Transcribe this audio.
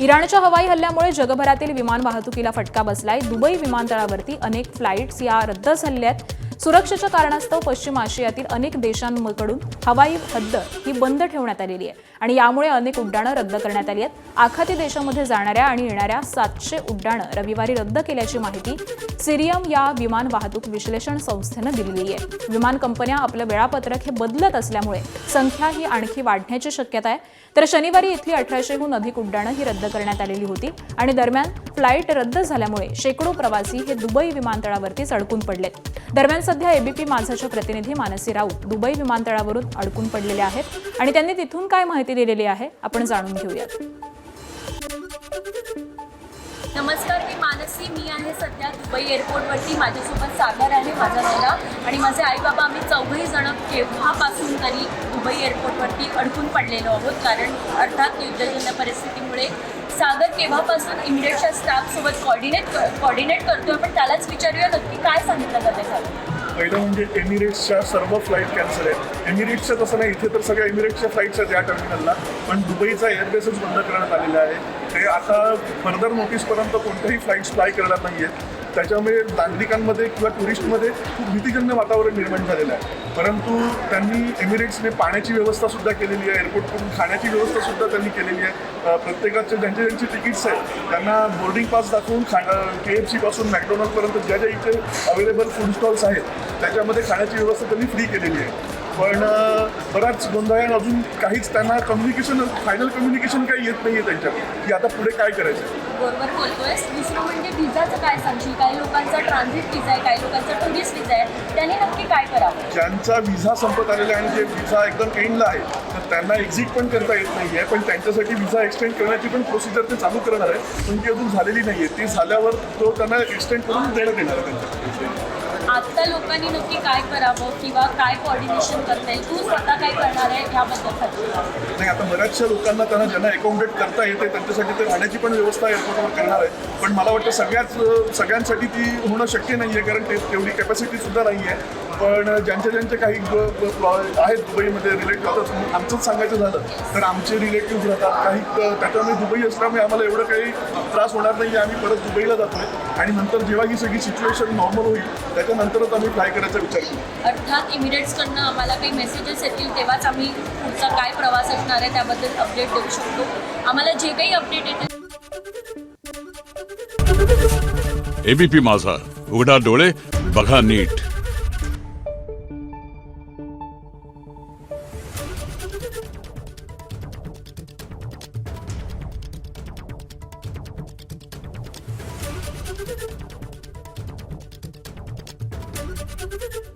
इराणच्या हवाई हल्ल्यामुळे जगभरातील विमान वाहतुकीला फटका बसलाय। दुबई विमानतळावरती अनेक फ्लाइट्स या रद्द झालेल्या आहेत। सुरक्षेच्या कारणास्तव पश्चिम आशियातील अनेक देशांकडून हवाई हद्द ही बंद ठेवण्यात आलेली आहे आणि यामुळे अनेक उड्डाणं रद्द करण्यात आली आहेत। आखाती देशांमध्ये जाणाऱ्या आणि येणाऱ्या 700 उड्डाणं रविवारी रद्द केल्याची माहिती सिरियम या विमान वाहतूक विश्लेषण संस्थेनं दिलेली आहे। विमान कंपन्या आपलं वेळापत्रक हे बदलत असल्यामुळे संख्या ही आणखी वाढण्याची शक्यता आहे। तर शनिवारी इथली 1800हून अधिक उड्डाणं ही रद्द करण्यात आलेली होती आणि दरम्यान फ्लाईट रद्द झाल्यामुळे शेकडो प्रवासी हे दुबई विमानतळावरती अडकून पडलेत। दरम्यान सध्या एबीपी माझाच्या प्रतिनिधी मानसी राऊत दुबई विमानतळावरून अडकून पडलेले आहेत आणि त्यांनी तिथून काय माहिती दिलेली आहे आपण जाणून घेऊयात। नमस्कार, मी मानसी। मी आहे सध्या दुबई एअरपोर्टवरती। माझ्यासोबत सागर आहे, माझा नवरा आणि माझे आई बाबा। आम्ही चौघही जण केव्हापासून तरी दुबई एअरपोर्टवरती अडकून पडलेलो आहोत, कारण अर्थात युद्धजन्य परिस्थितीमुळे सागर केव्हापासून इमिरेट्सच्या स्टाफसोबत कॉर्डिनेट करतोय। पण त्यालाच विचारूया नक्की काय सांगितलं जाते सागर। पहिलं म्हणजे एमिरेट्सच्या सर्व फ्लाईट कॅन्सल आहेत। एमिरेट्सच्या तसं नाही, इथे तर सगळ्या एमिरेट्सच्या फ्लाईट्स आहेत या टर्मिनलला, पण दुबईचा एअरबेसच बंद करण्यात आलेला आहे। ते आता फर्दर नोटीसपर्यंत कोणत्याही फ्लाईट्स फ्लाय करणार नाही आहेत। त्याच्यामुळे नागरिकांमध्ये किंवा टुरिस्टमध्ये खूप भीतिजन्य वातावरण निर्माण झालेलं आहे। परंतु त्यांनी एमिरेट्सने पाण्याची व्यवस्थासुद्धा केलेली आहे, एअरपोर्टकडून खाण्याची व्यवस्थासुद्धा त्यांनी केलेली आहे। प्रत्येकाचे ज्यांचे तिकीट्स आहेत त्यांना बोर्डिंग पास दाखवून KFC पासून मॅकडोनल्डपर्यंत ज्या इथे अवेलेबल फूड स्टॉल्स आहेत त्याच्यामध्ये खाण्याची व्यवस्था त्यांनी फ्री केलेली आहे। पण बराच गोंधळ आहे, अजून काहीच त्यांना फायनल कम्युनिकेशन काही येत नाही आहे त्यांच्यात की आता पुढे काय करायचं। बरोबर बोलतोय। दुसरं म्हणजे व्हिजाचं काय सांगशील? काही लोकांचा ट्रान्झिट व्हिजा आहे, काही लोकांचा टुरिस्ट व्हिजा आहे, त्यांनी नक्की काय करावं? ज्यांचा व्हिसा संपत आलेला आहे आणि जे व्हिसा एकदम एंडला आहे तर त्यांना एक्झिट पण करता येत नाही आहे, पण त्यांच्यासाठी व्हिसा एक्सटेंड करण्याची पण प्रोसिजर ते चालू करणार आहे, पण ती अजून झालेली नाही आहे। ती झाल्यावर तो त्यांना एक्सटेंड करून देण्यात येणार आहे त्यांच्या। आता लोकांनी नक्की काय करावं किंवा काय कोऑर्डिनेशन करता येईल? तू स्वतः काय करणार आहे याबद्दल? नाही, आता बऱ्याचशा लोकांना ज्यांना अकोमोडेट करता येते त्यांच्यासाठी ते राहण्याची पण व्यवस्था एअरपोर्टवर करणार आहे, पण मला वाटतं सगळ्यांसाठी ती होणं शक्य नाही आहे, कारण तेवढी कॅपॅसिटीसुद्धा नाही आहे। पण ज्यांचे काही आहेत दुबईमध्ये रिलेटिव्ह, आता आमचंच सांगायचं झालं तर आमचे रिलेटिव्ह राहतात काही, त्याच्यामुळे दुबई असल्यामुळे आम्हाला एवढं काही त्रास होणार नाही आहे। आम्ही परत दुबईला जातो आहे आणि नंतर जेव्हा ही सगळी सिच्युएशन नॉर्मल होईल त्याच्यानंतरच आम्ही फ्लाय करायचा विचार करू। अर्थात इमिरेट्सकडनं आम्हाला काही मेसेजेस येतील तेव्हाच आम्ही पुढचा काय प्रवास असणार आहे त्याबद्दल अपडेट देऊ शकतो। आम्हाला जे काही अपडेट येतील। एबीपी माझा, उघडा डोळे बघा नीट। Thank you.